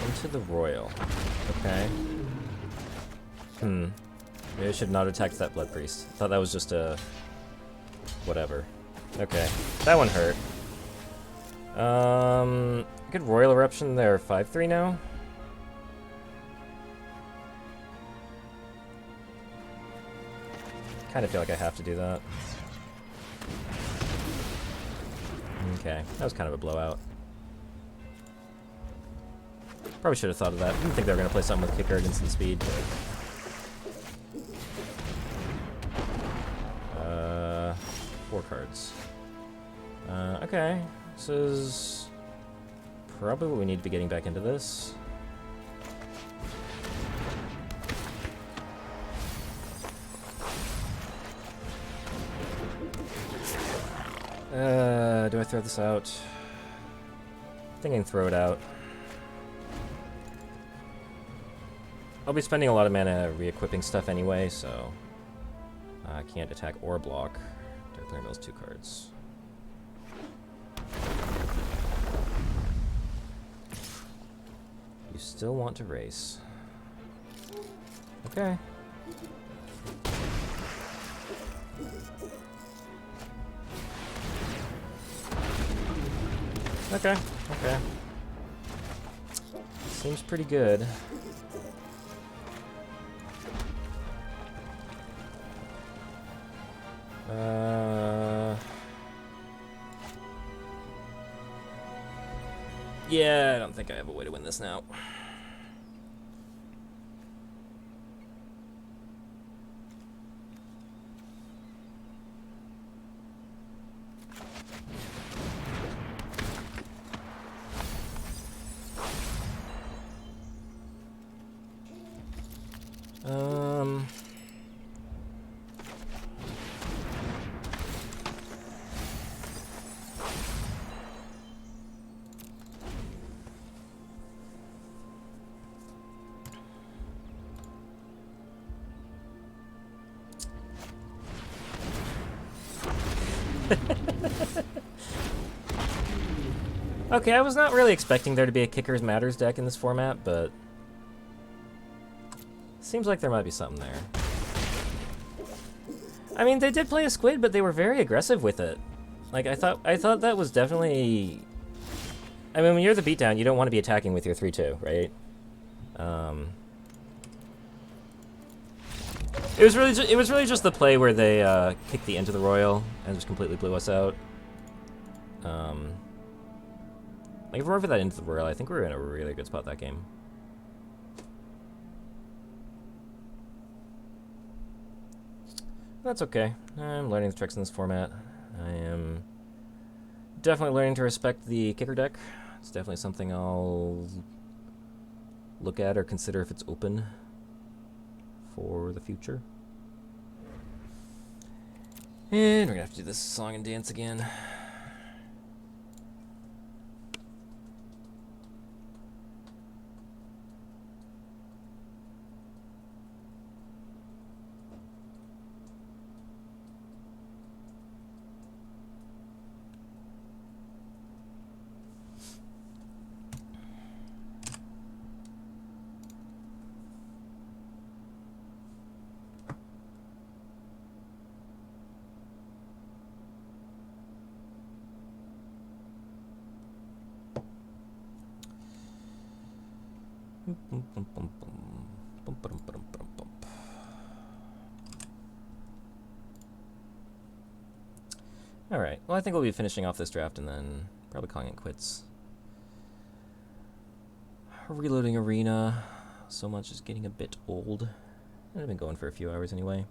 Into the Royal. Okay. Maybe I should not have attacked that Blood Priest. I thought that was just a... whatever. Okay. That one hurt. Good Royal Eruption there. 5-3 now? Kind of feel like I have to do that. Okay. That was kind of a blowout. Probably should have thought of that. Didn't think they were going to play something with Kicker against the speed, but... 4 cards. Okay. This is probably what we need to be getting back into this. Do I throw this out? I think I can throw it out. I'll be spending a lot of mana re-equipping stuff anyway, so I can't attack or block. Declare those 2 cards. You still want to race. Okay. Okay, okay. Seems pretty good. Yeah, I don't think I have a way to win this now. Okay, I was not really expecting there to be a Kickers Matters deck in this format, but seems like there might be something there. I mean, they did play a squid, but they were very aggressive with it. Like, I thought that was definitely... I mean, when you're the beatdown, you don't want to be attacking with your 3/2, right? It was really just the play where they kicked the Into the Royal and just completely blew us out. Like, if we were for that Into the Royal, I think we were in a really good spot that game. That's okay. I'm learning the tricks in this format. I am definitely learning to respect the kicker deck. It's definitely something I'll look at or consider if it's open for the future. And we're gonna have to do this song and dance again. Alright, well I think we'll be finishing off this draft and then probably calling it quits. Reloading Arena, so much is getting a bit old. I've been going for a few hours anyway.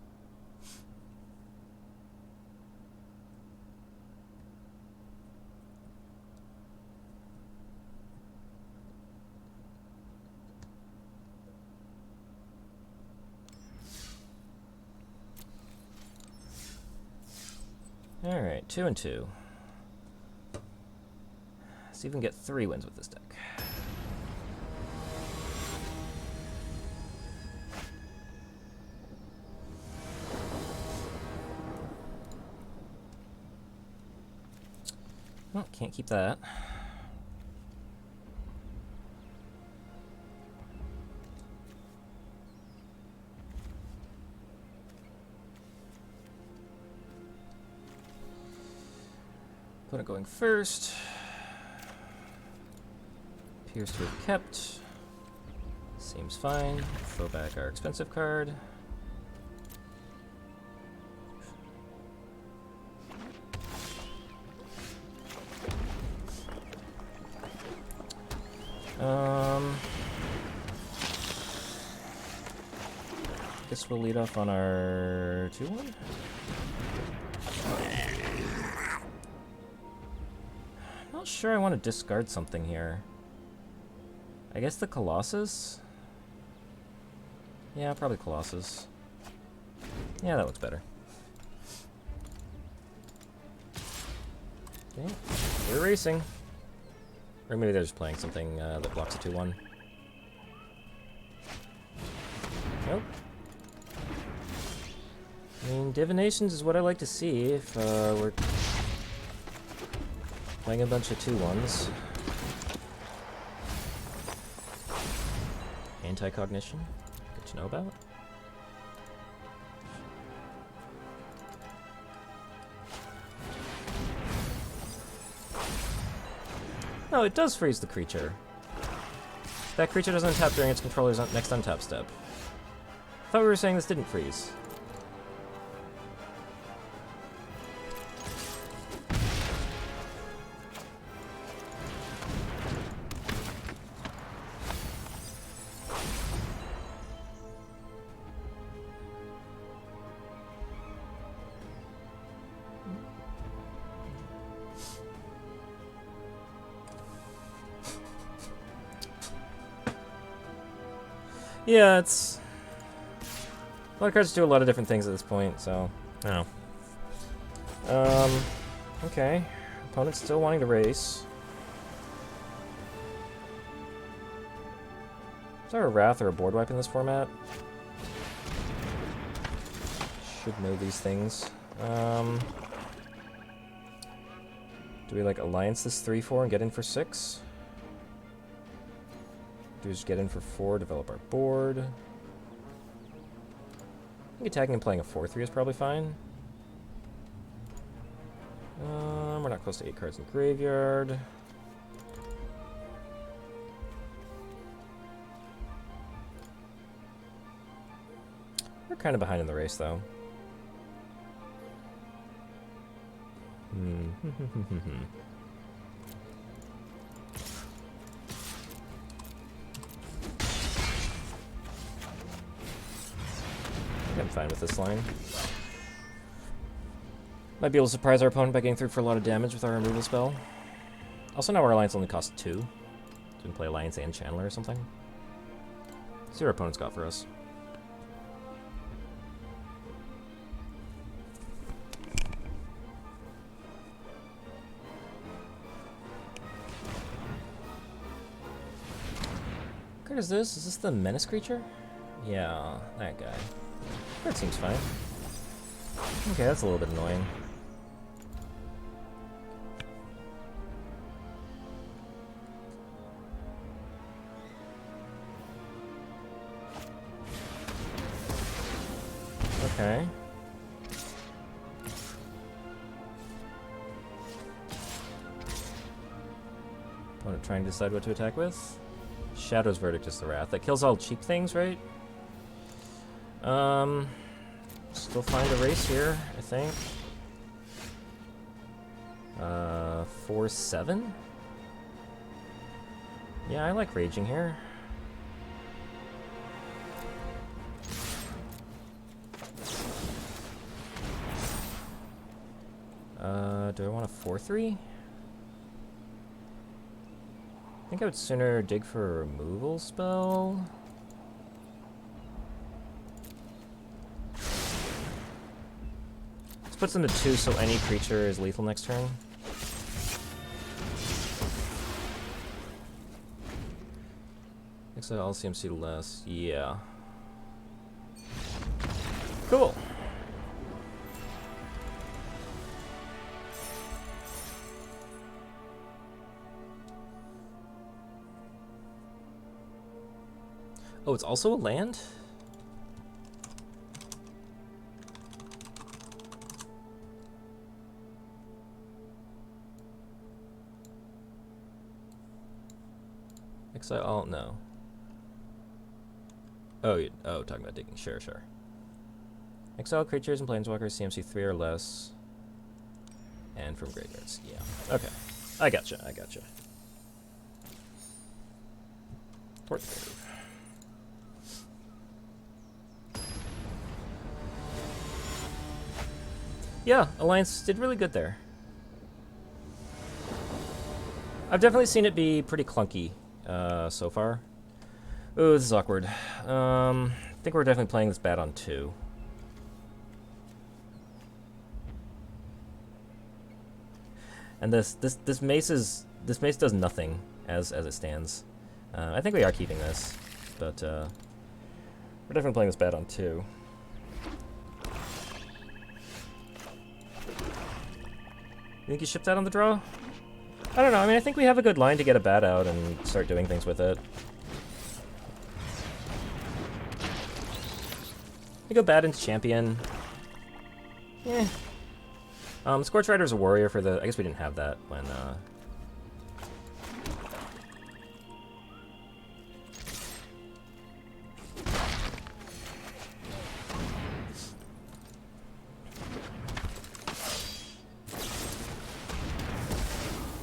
Alright, 2 and 2. See if we can get 3 wins with this deck. Well, can't keep that. Opponent going first. Appears to have kept. Seems fine. Throw back our expensive card. Guess we'll lead off on our 2-1. Not sure I want to discard something here. I guess the Colossus? Yeah, probably Colossus. Yeah, that looks better. Okay, we're racing. Or maybe they're just playing something that blocks a 2-1. Nope. I mean, divinations is what I like to see if we're playing a bunch of 2-1s. Anti-cognition. Good to know about. No, it does freeze the creature. That creature doesn't untap during its controller's next untap step. I thought we were saying this didn't freeze. Yeah, it's... a lot of cards do a lot of different things at this point, so... I don't know. Okay. Opponent's still wanting to race. Is there a Wrath or a board wipe in this format? Should know these things. Do we, like, alliance this 3-4 and get in for 6? Do we just get in for 4, develop our board? I think attacking and playing a 4-3 is probably fine. We're not close to 8 cards in the graveyard. We're kind of behind in the race, though. I'm fine with this line. Might be able to surprise our opponent by getting through for a lot of damage with our removal spell. Also, now our alliance only costs 2. So we can play alliance and Chandler or something. See what our opponent's got for us. What card is this? Is this the menace creature? Yeah, that guy. That seems fine. Okay, that's a little bit annoying. Okay. Opponent trying to decide what to attack with? Shadow's Verdict is the Wrath. That kills all cheap things, right? Still find a race here, I think. 4-7? Yeah, I like raging here. Do I want a 4-3? I think I would sooner dig for a removal spell. This puts them to 2, so any creature is lethal next turn. Exile all CMC less. Yeah. Cool. Oh, it's also a land? Exile all? No. Oh, talking about digging. Sure, sure. Exile creatures and planeswalkers CMC 3 or less. And from graveyards. Yeah. Okay. I gotcha, I gotcha. Port the grave. Yeah, Alliance did really good there. I've definitely seen it be pretty clunky so far. Ooh, this is awkward. I think we're definitely playing this bad on 2. And this mace does nothing as it stands. I think we are keeping this, but we're definitely playing this bad on 2. You think you ship that on the draw? I don't know. I mean, I think we have a good line to get a bat out and start doing things with it. We go bat into champion. Yeah. Scorch Rider's a warrior for the... I guess we didn't have that when...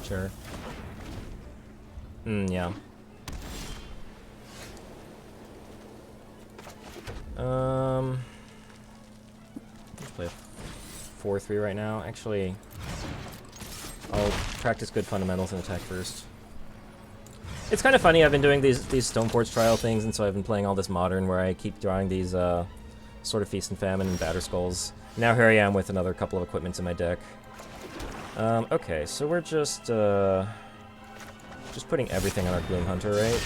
Sure. Yeah. Let's play a 4-3 right now. Actually, I'll practice good fundamentals and attack first. It's kind of funny, I've been doing these Stoneforge trial things, and so I've been playing all this modern where I keep drawing these sort of Feast and Famine and Batter Skulls. Now here I am with another couple of equipments in my deck. Okay, so we're just putting everything on our Gloom Hunter, right?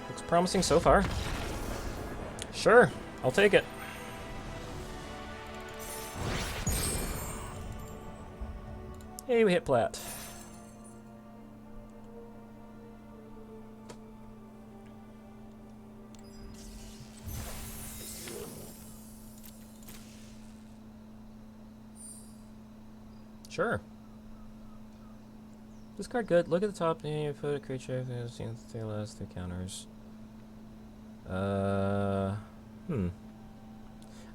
Looks promising so far. Sure, I'll take it. Hey, we hit plat. Sure. This card good. Look at the top. You put a creature. Stay less 3 counters. I'm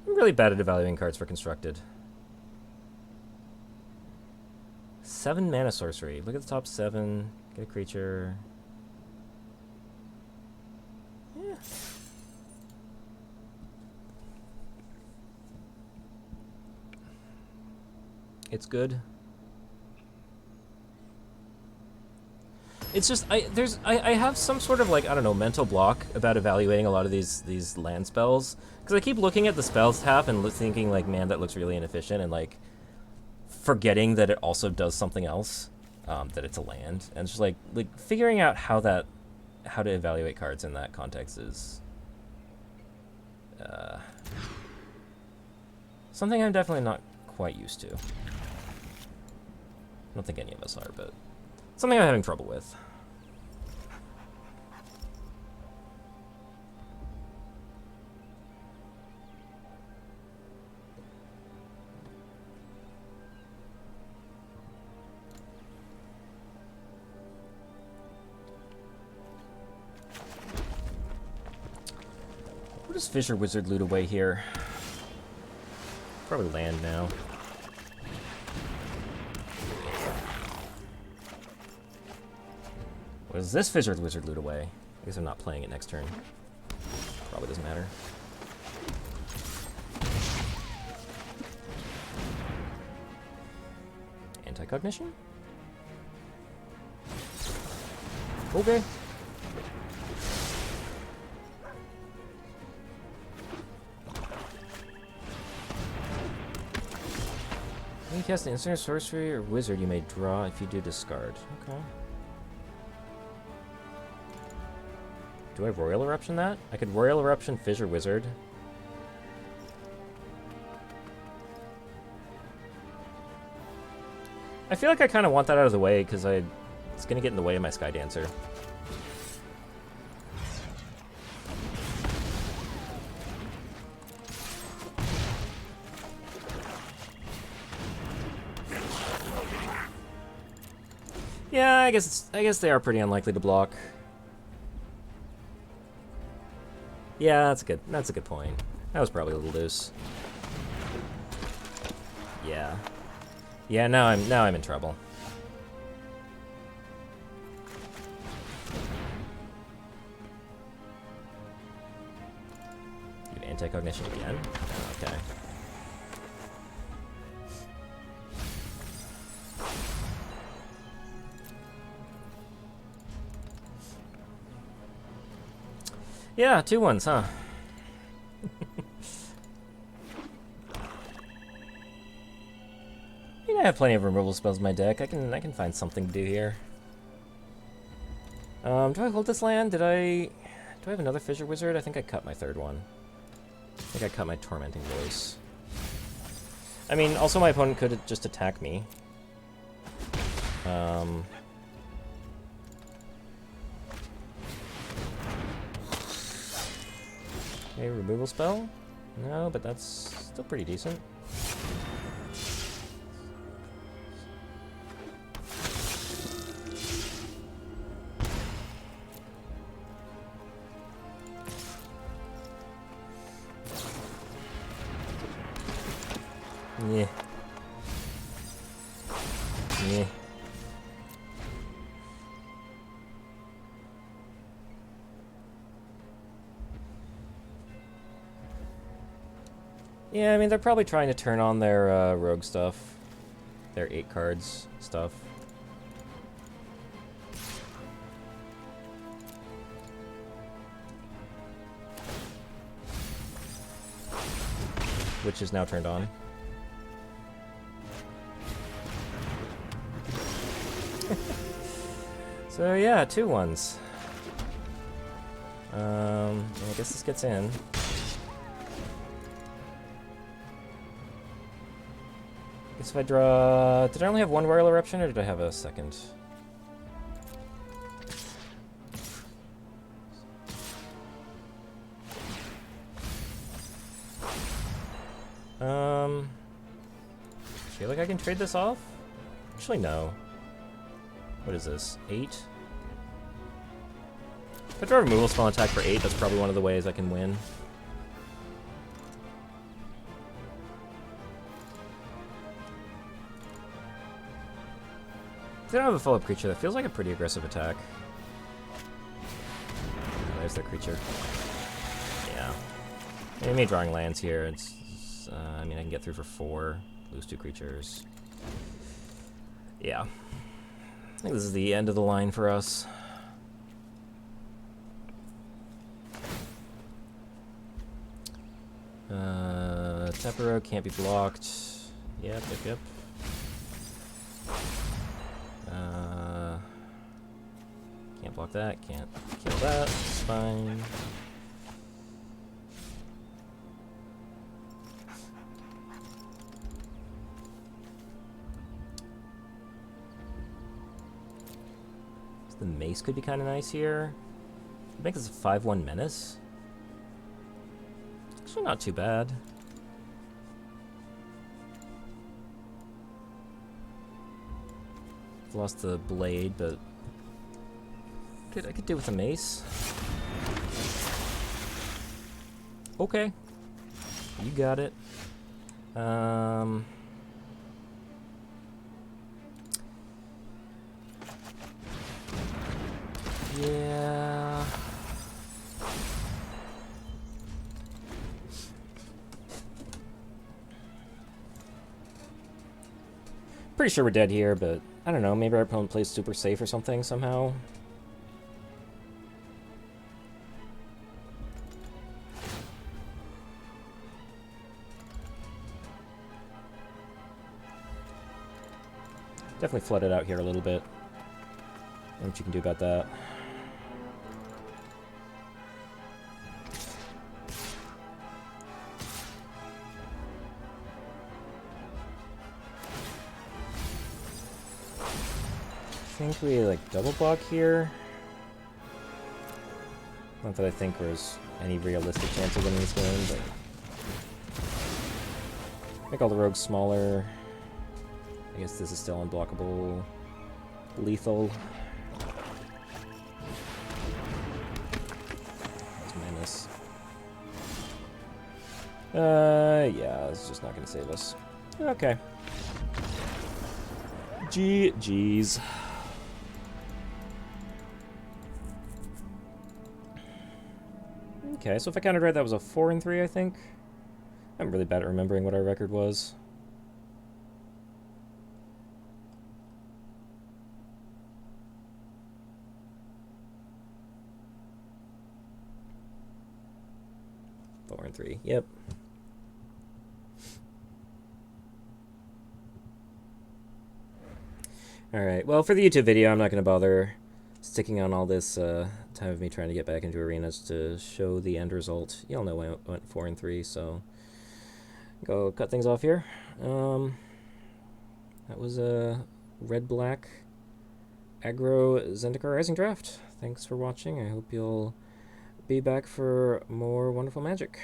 really bad at evaluating cards for constructed. 7 mana sorcery. Look at the top 7. Get a creature. Yeah. It's good. It's just I have some sort of, like, I don't know, mental block about evaluating a lot of these land spells, because I keep looking at the spells tab and thinking, like, man, that looks really inefficient, and, like, forgetting that it also does something else, that it's a land, and just like figuring out how to evaluate cards in that context is something I'm definitely not quite used to. I don't think any of us are, but something I'm having trouble with. What does Fissure Wizard loot away here? Probably land now. What does this Fissure Wizard loot away? I guess I'm not playing it next turn. Probably doesn't matter. Anti-cognition? Okay. When you cast an instant sorcery or wizard, you may draw if you do discard. Okay. Do I Royal Eruption that? I could Royal Eruption Fissure Wizard. I feel like I kind of want that out of the way because it's going to get in the way of my Sky Dancer. Yeah, I guess they are pretty unlikely to block. Yeah, that's a good point. That was probably a little loose. Yeah. Yeah, now I'm in trouble. Anti-cognition again? Okay. Yeah, 2-1s, huh? I mean, I have plenty of removal spells in my deck. I can find something to do here. Do I hold this land? Do I have another Fissure Wizard? I think I cut my third one. I think I cut my Tormenting Voice. I mean, also my opponent could just attack me. Okay, removal spell? No, but that's still pretty decent. Yeah. Yeah. Yeah, I mean, they're probably trying to turn on their rogue stuff. Their 8 cards stuff. Which is now turned on. So yeah, 2-1s. I guess this gets in. Guess if I draw... Did I only have one Royal Eruption, or did I have a second? I feel like I can trade this off? Actually, no. What is this? 8? If I draw a removal spell and attack for 8, that's probably one of the ways I can win. If they don't have a follow-up creature, that feels like a pretty aggressive attack. There's their creature. Yeah. Maybe drawing lands here. It's I mean, I can get through for 4, lose 2 creatures. Yeah. I think this is the end of the line for us. Tepero can't be blocked. Yep. Can't block that, can't kill that, it's fine. The mace could be kind of nice here. I think it's a 5/1 menace. Actually, not too bad. Lost the blade, but I could do with a mace. Okay, you got it. Yeah. Pretty sure we're dead here, but I don't know. Maybe our opponent plays super safe or something somehow. Definitely flood it out here a little bit. What you can do about that. I think we like double block here. Not that I think there's any realistic chance of winning this game, but make all the rogues smaller. I guess this is still unblockable. Lethal. That's menace. Yeah, it's just not gonna save us. Okay. GG's. Okay, so if I counted right, that was a 4 and 3, I think. I'm really bad at remembering what our record was. Four and 3, yep. Alright, well, for the YouTube video, I'm not going to bother sticking on all this time of me trying to get back into arenas to show the end result. Y'all know I went 4 and 3, so go cut things off here. That was a red-black aggro Zendikar Rising draft. Thanks for watching. I hope you'll be back for more wonderful magic.